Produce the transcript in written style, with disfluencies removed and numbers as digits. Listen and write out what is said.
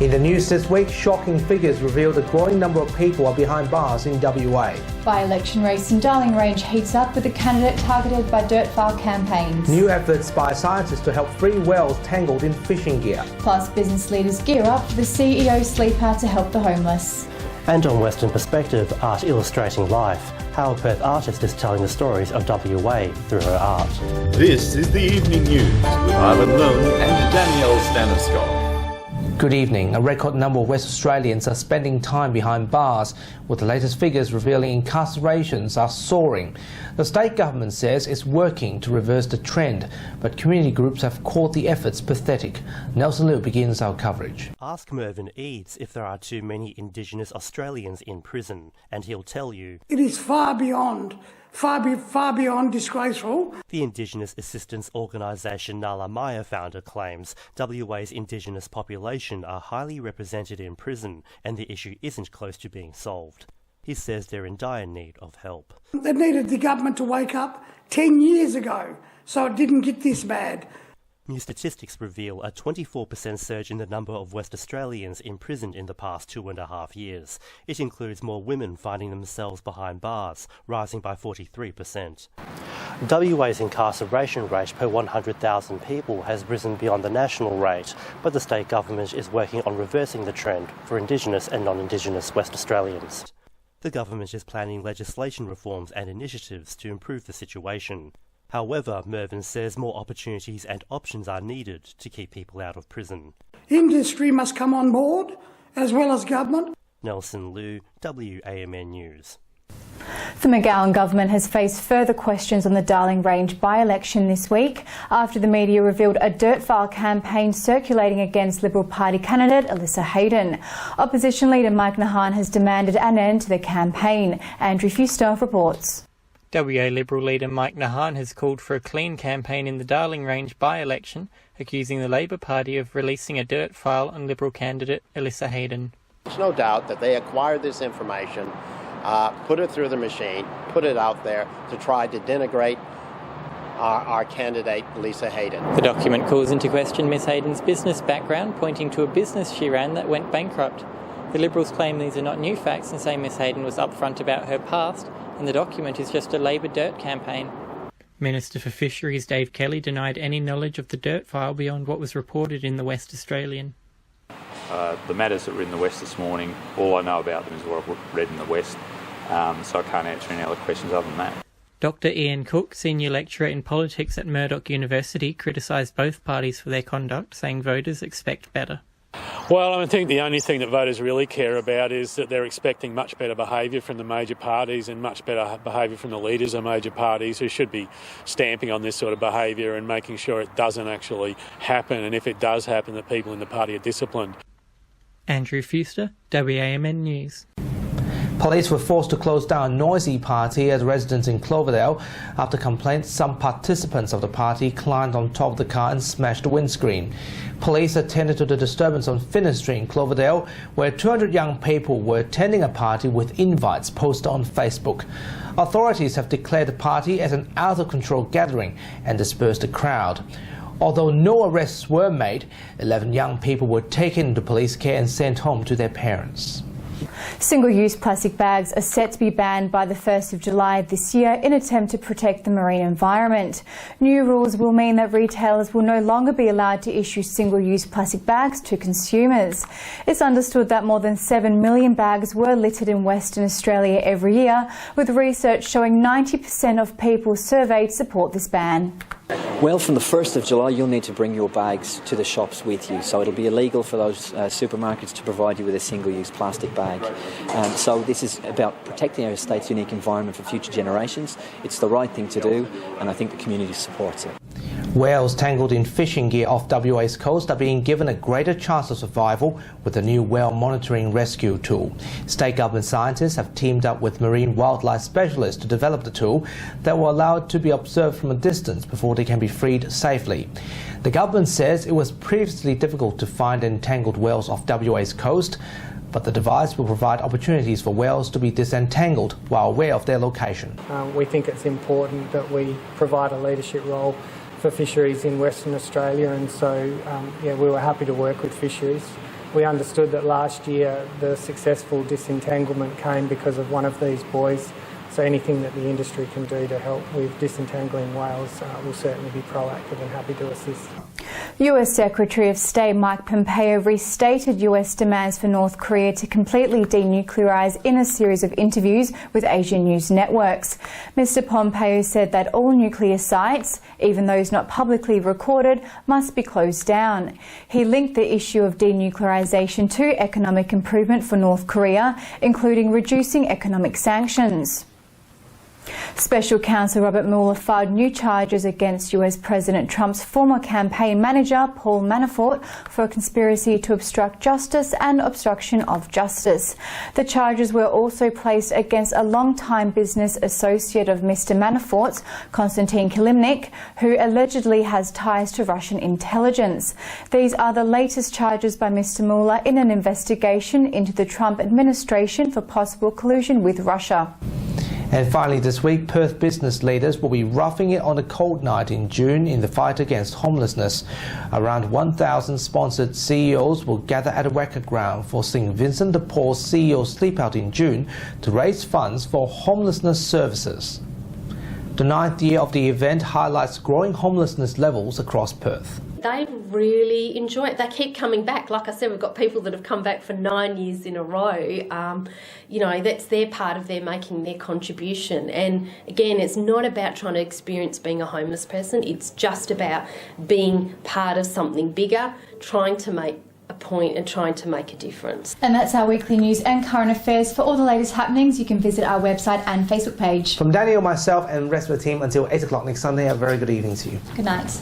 In the news this week, shocking figures revealed a growing number of people are behind bars in WA. By-election race in Darling Range heats up with a candidate targeted by dirt file campaigns. New efforts by scientists to help free whales tangled in fishing gear. Plus, business leaders gear up for the CEO Sleepout to help the homeless. And on Western Perspective, art illustrating life. How a Perth artist is telling the stories of WA through her art. This is the Evening News with Ivan Lone and Danielle Staniskov. Good evening. A record number of West Australians are spending time behind bars, with the latest figures revealing incarcerations are soaring. The state government says it's working to reverse the trend, but community groups have called the efforts pathetic. Nelson Liu begins our coverage. Ask Mervyn Eads if there are too many Indigenous Australians in prison, and he'll tell you it is far beyond disgraceful. The Indigenous Assistance Organisation Nala Maya founder claims WA's Indigenous population are highly represented in prison and the issue isn't close to being solved. He says they're in dire need of help. They needed the government to wake up 10 years ago so it didn't get this bad. New statistics reveal a 24% surge in the number of West Australians imprisoned in the past 2.5 years. It includes more women finding themselves behind bars, rising by 43%. WA's incarceration rate per 100,000 people has risen beyond the national rate, but the state government is working on reversing the trend for Indigenous and non-Indigenous West Australians. The government is planning legislation reforms and initiatives to improve the situation. However, Mervyn says more opportunities and options are needed to keep people out of prison. Industry must come on board, as well as government. Nelson Liu, WAMN News. The McGowan government has faced further questions on the Darling Range by-election this week after the media revealed a dirt file campaign circulating against Liberal Party candidate Alyssa Hayden. Opposition leader Mike Nahan has demanded an end to the campaign. Andrew Fuster reports. WA Liberal leader Mike Nahan has called for a clean campaign in the Darling Range by-election, accusing the Labor Party of releasing a dirt file on Liberal candidate Alyssa Hayden. There's no doubt that they acquired this information, put it through the machine, put it out there to try to denigrate our candidate, Alyssa Hayden. The document calls into question Miss Hayden's business background, pointing to a business she ran that went bankrupt. The Liberals claim these are not new facts and say Miss Hayden was upfront about her past, and the document is just a Labor dirt campaign. Minister for Fisheries Dave Kelly denied any knowledge of the dirt file beyond what was reported in the West Australian. The matters that were in the West this morning, all I know about them is what I've read in the West, so I can't answer any other questions other than that. Dr Ian Cook, senior lecturer in politics at Murdoch University, criticised both parties for their conduct, saying voters expect better. Well, I think the only thing that voters really care about is that they're expecting much better behaviour from the major parties and much better behaviour from the leaders of major parties, who should be stamping on this sort of behaviour and making sure it doesn't actually happen, and if it does happen, that people in the party are disciplined. Andrew Fuster, WAMN News. Police were forced to close down a noisy party at residents in Cloverdale after complaints some participants of the party climbed on top of the car and smashed the windscreen. Police attended to the disturbance on Finner Street in Cloverdale, where 200 young people were attending a party with invites posted on Facebook. Authorities have declared the party as an out-of-control gathering and dispersed the crowd. Although no arrests were made, 11 young people were taken into police care and sent home to their parents. Single-use plastic bags are set to be banned by the 1st of July this year in an attempt to protect the marine environment. New rules will mean that retailers will no longer be allowed to issue single-use plastic bags to consumers. It's understood that more than 7 million bags were littered in Western Australia every year, with research showing 90% of people surveyed support this ban. Well, from the 1st of July, you'll need to bring your bags to the shops with you. So it'll be illegal for those supermarkets to provide you with a single-use plastic bag. So this is about protecting our state's unique environment for future generations. It's the right thing to do, and I think the community supports it. Whales tangled in fishing gear off WA's coast are being given a greater chance of survival with the new whale monitoring rescue tool. State government scientists have teamed up with marine wildlife specialists to develop the tool that will allow it to be observed from a distance before they can be freed safely. The government says it was previously difficult to find entangled whales off WA's coast, but the device will provide opportunities for whales to be disentangled while aware of their location. We think it's important that we provide a leadership role for fisheries in Western Australia, and so we were happy to work with fisheries We understood that last year the successful disentanglement came because of one of these boys. So anything that the industry can do to help with disentangling whales will certainly be proactive and happy to assist. US Secretary of State Mike Pompeo restated US demands for North Korea to completely denuclearise in a series of interviews with Asian news networks. Mr Pompeo said that all nuclear sites, even those not publicly recorded, must be closed down. He linked the issue of denuclearisation to economic improvement for North Korea, including reducing economic sanctions. Special Counsel Robert Mueller filed new charges against US President Trump's former campaign manager, Paul Manafort, for a conspiracy to obstruct justice and obstruction of justice. The charges were also placed against a long-time business associate of Mr Manafort's, Konstantin Kilimnik, who allegedly has ties to Russian intelligence. These are the latest charges by Mr Mueller in an investigation into the Trump administration for possible collusion with Russia. And finally this week, Perth business leaders will be roughing it on a cold night in June in the fight against homelessness. Around 1,000 sponsored CEOs will gather at a record ground for St Vincent de Paul's CEO Sleepout in June to raise funds for homelessness services. The 9th year of the event highlights growing homelessness levels across Perth. They really enjoy it. They keep coming back. Like I said, we've got people that have come back for 9 years in a row. You know, that's their part of their making their contribution. And again, it's not about trying to experience being a homeless person. It's just about being part of something bigger, trying to make a point and trying to make a difference. And that's our weekly news and current affairs. For all the latest happenings, you can visit our website and Facebook page. From Daniel, myself and the rest of the team until 8 o'clock next Sunday, a very good evening to you. Good night.